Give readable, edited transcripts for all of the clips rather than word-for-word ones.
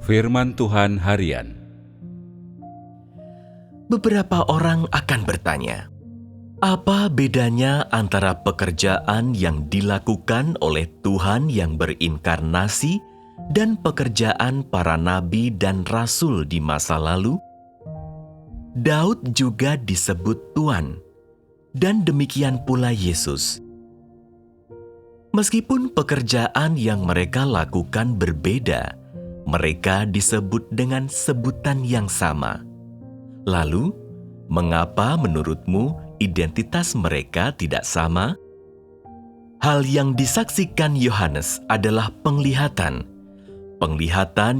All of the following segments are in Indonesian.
Firman Tuhan Harian. Beberapa orang akan bertanya, apa bedanya antara pekerjaan yang dilakukan oleh Tuhan yang berinkarnasi dan pekerjaan para nabi dan rasul di masa lalu? Daud juga disebut Tuhan, dan demikian pula Yesus. Meskipun pekerjaan yang mereka lakukan berbeda, mereka disebut dengan sebutan yang sama. Lalu, mengapa menurutmu identitas mereka tidak sama? Hal yang disaksikan Yohanes adalah penglihatan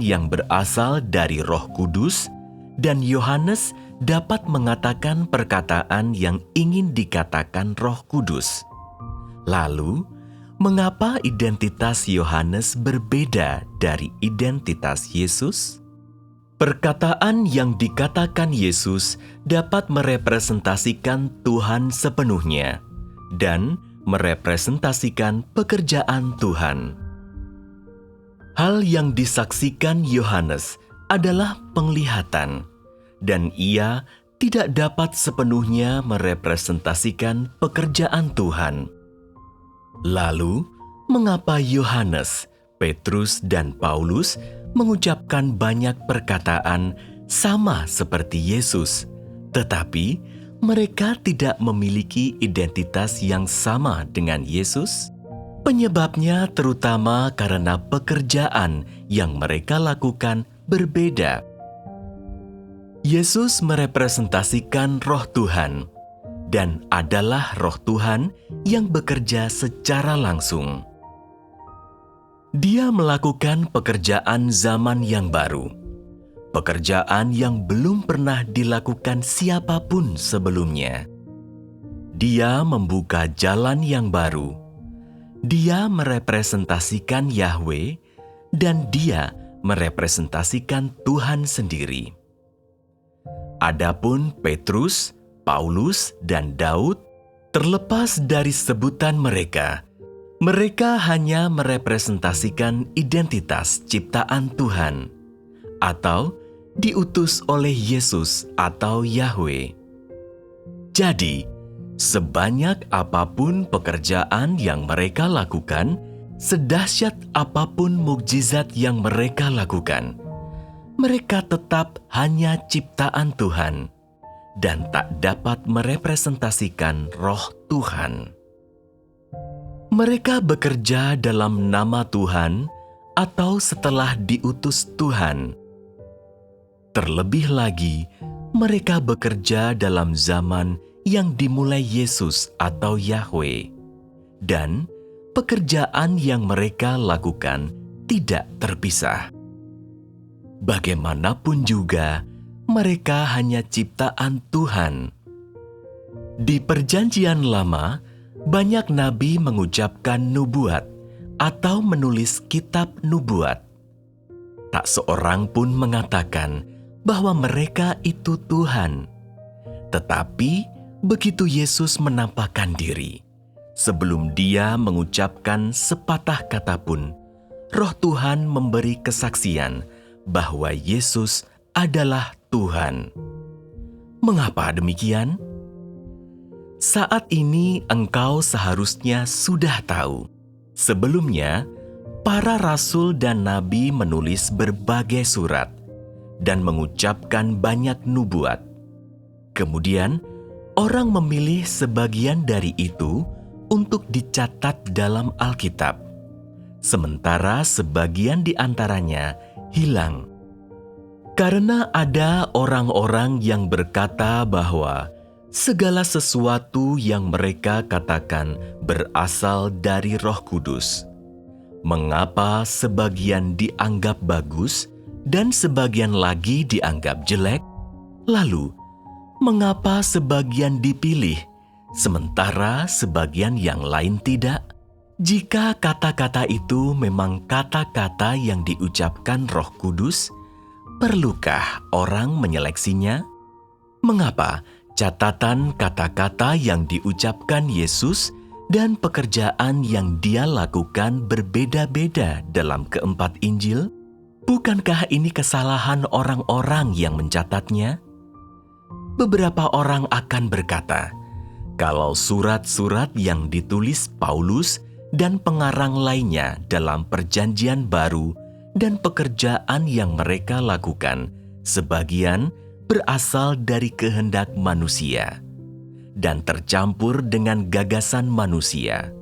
yang berasal dari Roh Kudus, dan Yohanes dapat mengatakan perkataan yang ingin dikatakan Roh Kudus. Lalu, mengapa identitas Yohanes berbeda dari identitas Yesus? Perkataan yang dikatakan Yesus dapat merepresentasikan Tuhan sepenuhnya dan merepresentasikan pekerjaan Tuhan. Hal yang disaksikan Yohanes adalah penglihatan, dan ia tidak dapat sepenuhnya merepresentasikan pekerjaan Tuhan. Lalu, mengapa Yohanes, Petrus, dan Paulus mengucapkan banyak perkataan sama seperti Yesus, tetapi mereka tidak memiliki identitas yang sama dengan Yesus? Penyebabnya terutama karena pekerjaan yang mereka lakukan berbeda. Yesus merepresentasikan Roh Tuhan, dan adalah Roh Tuhan yang bekerja secara langsung. Dia melakukan pekerjaan zaman yang baru, pekerjaan yang belum pernah dilakukan siapapun sebelumnya. Dia membuka jalan yang baru. Dia merepresentasikan Yahweh, dan dia merepresentasikan Tuhan sendiri. Adapun Petrus, Paulus, dan Daud, terlepas dari sebutan mereka hanya merepresentasikan identitas ciptaan Tuhan, atau diutus oleh Yesus atau Yahweh. Jadi, sebanyak apapun pekerjaan yang mereka lakukan, sedahsyat apapun mukjizat yang mereka lakukan, mereka tetap hanya ciptaan Tuhan dan tak dapat merepresentasikan Roh Tuhan. Mereka bekerja dalam nama Tuhan atau setelah diutus Tuhan. Terlebih lagi, mereka bekerja dalam zaman yang dimulai Yesus atau Yahweh, dan pekerjaan yang mereka lakukan tidak terpisah. Bagaimanapun juga, mereka hanya ciptaan Tuhan. Di Perjanjian Lama, banyak nabi mengucapkan nubuat atau menulis kitab nubuat. Tak seorang pun mengatakan bahwa mereka itu Tuhan. Tetapi begitu Yesus menampakkan diri, sebelum dia mengucapkan sepatah kata pun, Roh Tuhan memberi kesaksian bahwa Yesus adalah Tuhan. Mengapa demikian? Saat ini engkau seharusnya sudah tahu. Sebelumnya, para rasul dan nabi menulis berbagai surat dan mengucapkan banyak nubuat. Kemudian, orang memilih sebagian dari itu untuk dicatat dalam Alkitab, sementara sebagian di antaranya hilang. Karena ada orang-orang yang berkata bahwa segala sesuatu yang mereka katakan berasal dari Roh Kudus. Mengapa sebagian dianggap bagus dan sebagian lagi dianggap jelek? Lalu, mengapa sebagian dipilih, sementara sebagian yang lain tidak? Jika kata-kata itu memang kata-kata yang diucapkan Roh Kudus, perlukah orang menyeleksinya? Mengapa catatan kata-kata yang diucapkan Yesus dan pekerjaan yang dia lakukan berbeda-beda dalam keempat Injil? Bukankah ini kesalahan orang-orang yang mencatatnya? Beberapa orang akan berkata, kalau surat-surat yang ditulis Paulus dan pengarang lainnya dalam Perjanjian Baru dan pekerjaan yang mereka lakukan, sebagian berasal dari kehendak manusia dan tercampur dengan gagasan manusia,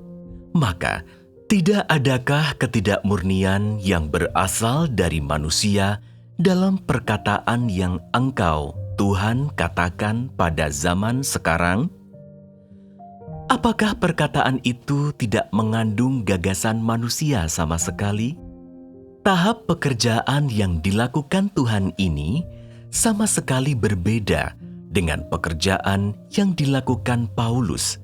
maka tidak adakah ketidakmurnian yang berasal dari manusia dalam perkataan yang engkau, Tuhan, katakan pada zaman sekarang? Apakah perkataan itu tidak mengandung gagasan manusia sama sekali? Tahap pekerjaan yang dilakukan Tuhan ini sama sekali berbeda dengan pekerjaan yang dilakukan Paulus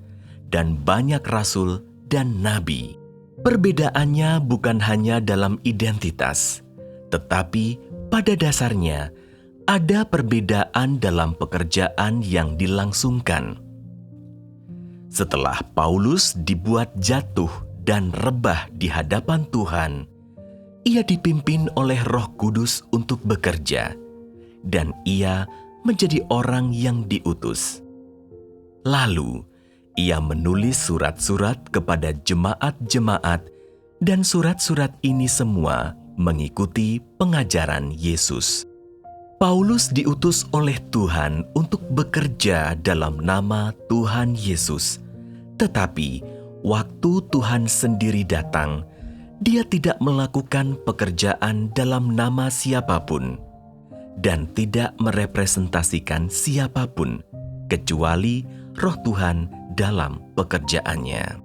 dan banyak rasul dan nabi. Perbedaannya bukan hanya dalam identitas, tetapi pada dasarnya ada perbedaan dalam pekerjaan yang dilangsungkan. Setelah Paulus dibuat jatuh dan rebah di hadapan Tuhan, ia dipimpin oleh Roh Kudus untuk bekerja, dan ia menjadi orang yang diutus. Lalu, ia menulis surat-surat kepada jemaat-jemaat, dan surat-surat ini semua mengikuti pengajaran Yesus. Paulus diutus oleh Tuhan untuk bekerja dalam nama Tuhan Yesus. Tetapi, waktu Tuhan sendiri datang, dia tidak melakukan pekerjaan dalam nama siapapun, dan tidak merepresentasikan siapapun, kecuali Roh Tuhan dalam pekerjaannya.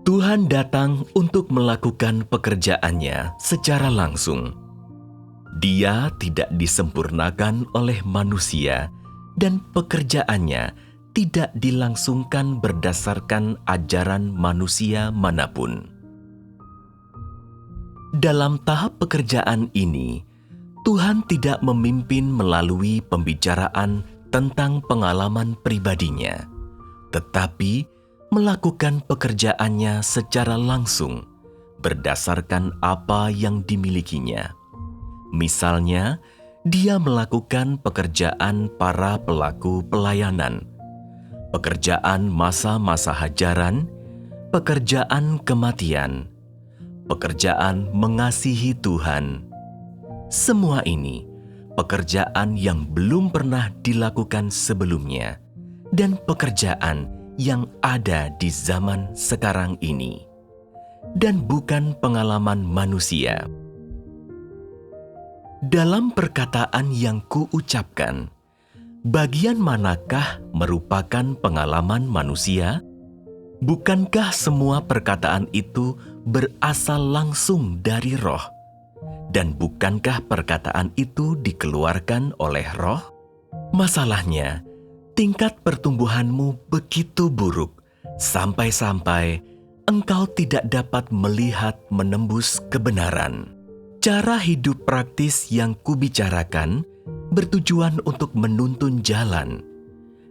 Tuhan datang untuk melakukan pekerjaannya secara langsung. Dia tidak disempurnakan oleh manusia, dan pekerjaannya tidak dilangsungkan berdasarkan ajaran manusia manapun. Dalam tahap pekerjaan ini, Tuhan tidak memimpin melalui pembicaraan tentang pengalaman pribadinya, tetapi melakukan pekerjaannya secara langsung berdasarkan apa yang dimilikinya. Misalnya, dia melakukan pekerjaan para pelaku pelayanan, pekerjaan masa-masa hajaran, pekerjaan kematian, pekerjaan mengasihi Tuhan. Semua ini pekerjaan yang belum pernah dilakukan sebelumnya, dan pekerjaan yang ada di zaman sekarang ini, dan bukan pengalaman manusia. Dalam perkataan yang kuucapkan, bagian manakah merupakan pengalaman manusia? Bukankah semua perkataan itu berasal langsung dari Roh? Dan bukankah perkataan itu dikeluarkan oleh Roh? Masalahnya, tingkat pertumbuhanmu begitu buruk, sampai-sampai engkau tidak dapat melihat menembus kebenaran. Cara hidup praktis yang kubicarakan bertujuan untuk menuntun jalan,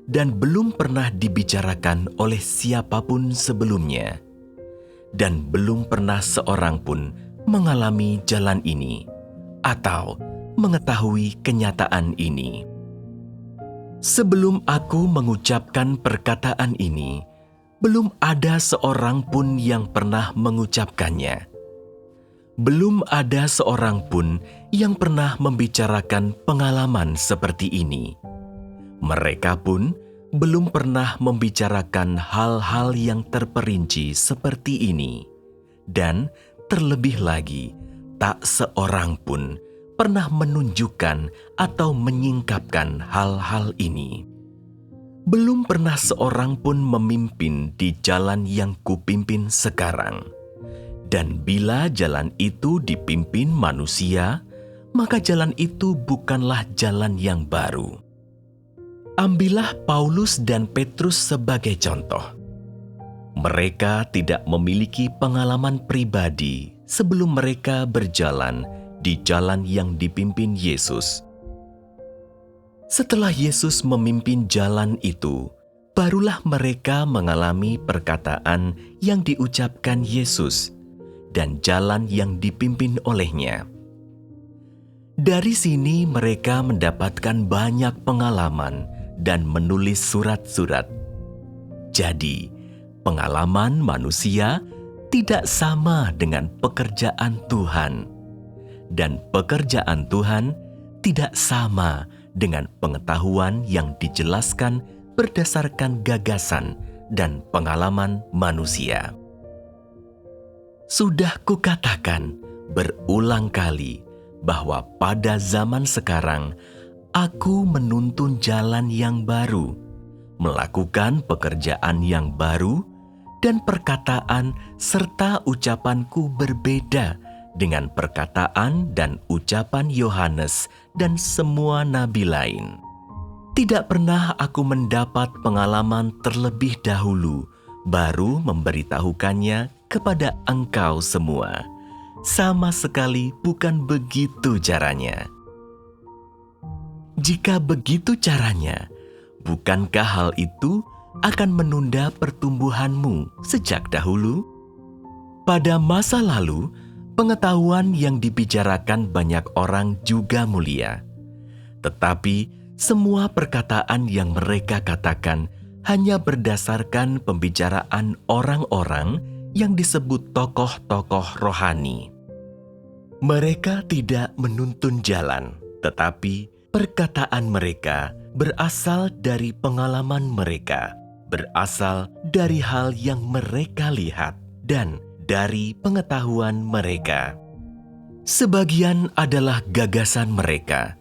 dan belum pernah dibicarakan oleh siapapun sebelumnya, dan belum pernah seorang pun mengalami jalan ini, atau mengetahui kenyataan ini. Sebelum aku mengucapkan perkataan ini, belum ada seorang pun yang pernah mengucapkannya. Belum ada seorang pun yang pernah membicarakan pengalaman seperti ini. Mereka pun belum pernah membicarakan hal-hal yang terperinci seperti ini. Dan terlebih lagi, tak seorang pun pernah menunjukkan atau menyingkapkan hal-hal ini. Belum pernah seorang pun memimpin di jalan yang kupimpin sekarang. Dan bila jalan itu dipimpin manusia, maka jalan itu bukanlah jalan yang baru. Ambillah Paulus dan Petrus sebagai contoh. Mereka tidak memiliki pengalaman pribadi sebelum mereka berjalan di jalan yang dipimpin Yesus. Setelah Yesus memimpin jalan itu, barulah mereka mengalami perkataan yang diucapkan Yesus dan jalan yang dipimpin olehnya. Dari sini mereka mendapatkan banyak pengalaman dan menulis surat-surat. Jadi, pengalaman manusia tidak sama dengan pekerjaan Tuhan, dan pekerjaan Tuhan tidak sama dengan pengetahuan yang dijelaskan berdasarkan gagasan dan pengalaman manusia. Sudah kukatakan berulang kali bahwa pada zaman sekarang aku menuntun jalan yang baru, melakukan pekerjaan yang baru, dan perkataan serta ucapanku berbeda dengan perkataan dan ucapan Yohanes dan semua nabi lain. Tidak pernah aku mendapat pengalaman terlebih dahulu, baru memberitahukannya kepada engkau semua. Sama sekali bukan begitu caranya. Jika begitu caranya, bukankah hal itu akan menunda pertumbuhanmu sejak dahulu? Pada masa lalu, pengetahuan yang dibicarakan banyak orang juga mulia. Tetapi semua perkataan yang mereka katakan hanya berdasarkan pembicaraan orang-orang yang disebut tokoh-tokoh rohani. Mereka tidak menuntun jalan, tetapi perkataan mereka berasal dari pengalaman mereka, berasal dari hal yang mereka lihat, dan dari pengetahuan mereka. Sebagian adalah gagasan mereka,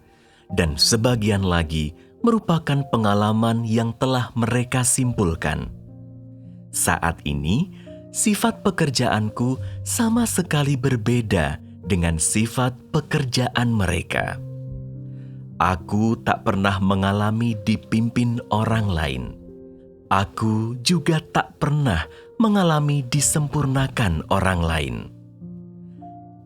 dan sebagian lagi merupakan pengalaman yang telah mereka simpulkan. Saat ini, sifat pekerjaanku sama sekali berbeda dengan sifat pekerjaan mereka. Aku tak pernah mengalami dipimpin orang lain. Aku juga tak pernah mengalami disempurnakan orang lain.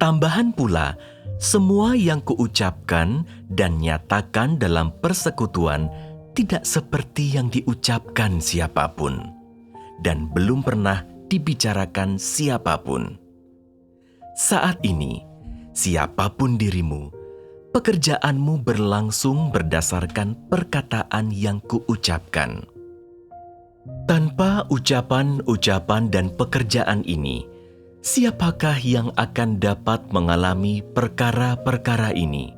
Tambahan pula, semua yang kuucapkan dan nyatakan dalam persekutuan tidak seperti yang diucapkan siapapun, dan belum pernah dibicarakan siapapun. Saat ini, siapapun dirimu, pekerjaanmu berlangsung berdasarkan perkataan yang kuucapkan. Tanpa ucapan-ucapan dan pekerjaan ini, siapakah yang akan dapat mengalami perkara-perkara ini?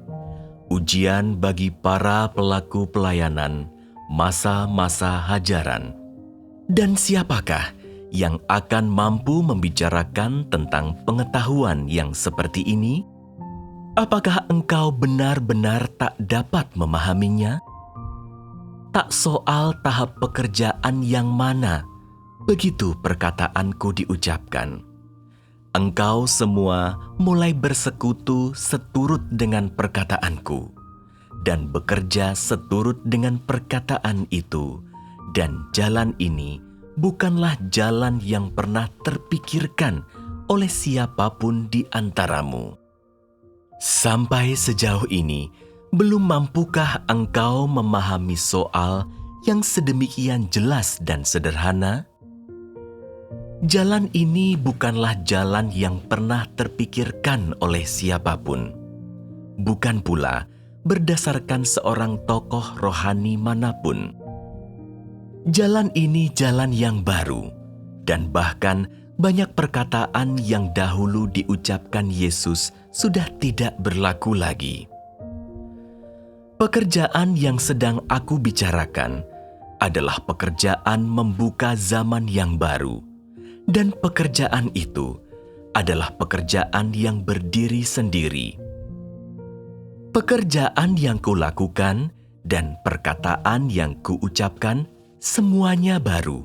Ujian bagi para pelaku pelayanan, masa-masa hajaran. Dan siapakah yang akan mampu membicarakan tentang pengetahuan yang seperti ini? Apakah engkau benar-benar tak dapat memahaminya? Tak soal tahap pekerjaan yang mana, begitu perkataanku diucapkan. Engkau semua mulai bersekutu seturut dengan perkataanku, dan bekerja seturut dengan perkataan itu, dan jalan ini bukanlah jalan yang pernah terpikirkan oleh siapapun di antaramu. Sampai sejauh ini, belum mampukah engkau memahami soal yang sedemikian jelas dan sederhana? Jalan ini bukanlah jalan yang pernah terpikirkan oleh siapapun. Bukan pula berdasarkan seorang tokoh rohani manapun. Jalan ini jalan yang baru, dan bahkan banyak perkataan yang dahulu diucapkan Yesus sudah tidak berlaku lagi. Pekerjaan yang sedang aku bicarakan adalah pekerjaan membuka zaman yang baru, dan pekerjaan itu adalah pekerjaan yang berdiri sendiri. Pekerjaan yang kulakukan dan perkataan yang kuucapkan semuanya baru.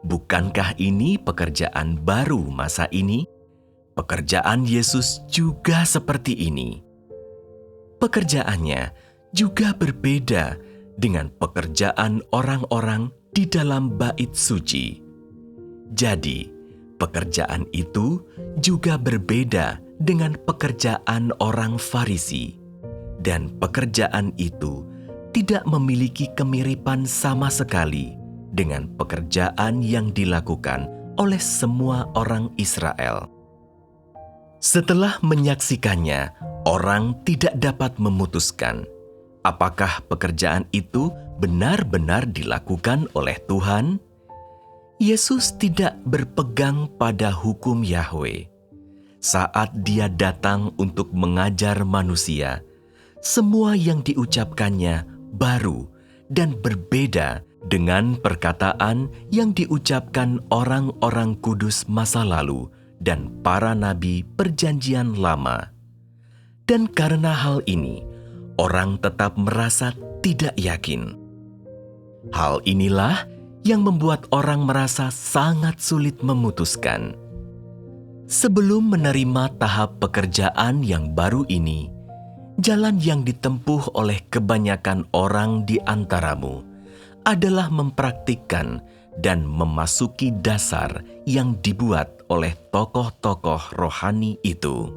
Bukankah ini pekerjaan baru masa ini? Pekerjaan Yesus juga seperti ini. Pekerjaannya juga berbeda dengan pekerjaan orang-orang di dalam bait suci. Jadi, pekerjaan itu juga berbeda dengan pekerjaan orang Farisi, dan pekerjaan itu tidak memiliki kemiripan sama sekali dengan pekerjaan yang dilakukan oleh semua orang Israel. Setelah menyaksikannya orang tidak dapat memutuskan apakah pekerjaan itu benar-benar dilakukan oleh Tuhan. Yesus tidak berpegang pada hukum Yahweh. Saat Dia datang untuk mengajar manusia, semua yang diucapkannya baru dan berbeda dengan perkataan yang diucapkan orang-orang kudus masa lalu dan para nabi Perjanjian Lama. Dan karena hal ini, orang tetap merasa tidak yakin. Hal inilah yang membuat orang merasa sangat sulit memutuskan. Sebelum menerima tahap pekerjaan yang baru ini, jalan yang ditempuh oleh kebanyakan orang di antaramu adalah mempraktikkan dan memasuki dasar yang dibuat oleh tokoh-tokoh rohani itu.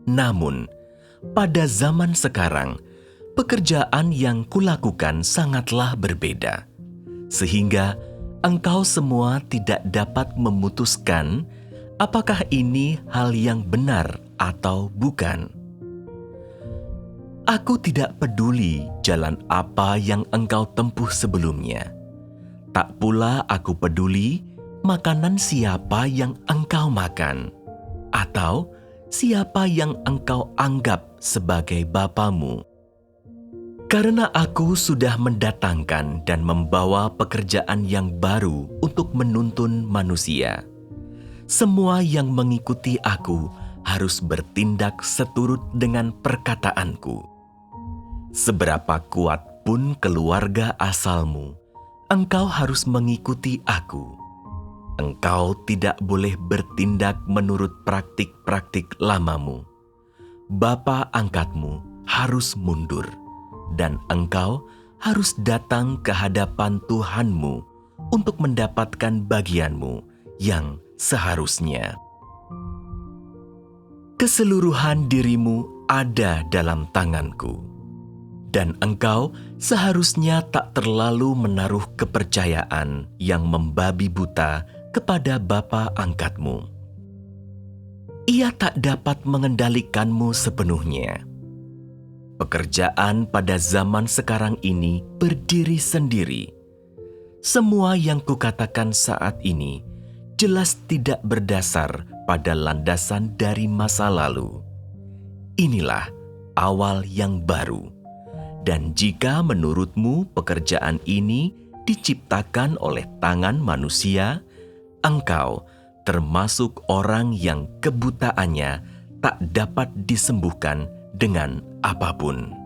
Namun, pada zaman sekarang, pekerjaan yang kulakukan sangatlah berbeda, sehingga engkau semua tidak dapat memutuskan apakah ini hal yang benar atau bukan. Aku tidak peduli jalan apa yang engkau tempuh sebelumnya. Tak pula aku peduli makanan siapa yang engkau makan, atau siapa yang engkau anggap sebagai bapamu. Karena aku sudah mendatangkan dan membawa pekerjaan yang baru untuk menuntun manusia. Semua yang mengikuti aku harus bertindak seturut dengan perkataanku. Seberapa kuat pun keluarga asalmu, engkau harus mengikuti aku. Engkau tidak boleh bertindak menurut praktik-praktik lamamu. Bapa angkatmu harus mundur, dan engkau harus datang ke hadapan Tuhanmu untuk mendapatkan bagianmu yang seharusnya. Keseluruhan dirimu ada dalam tanganku, dan engkau seharusnya tak terlalu menaruh kepercayaan yang membabi buta kepada bapa angkatmu. Ia tak dapat mengendalikanmu sepenuhnya. Pekerjaan pada zaman sekarang ini berdiri sendiri. Semua yang kukatakan saat ini jelas tidak berdasar pada landasan dari masa lalu. Inilah awal yang baru. Dan jika menurutmu pekerjaan ini diciptakan oleh tangan manusia, engkau termasuk orang yang kebutaannya tak dapat disembuhkan dengan apapun.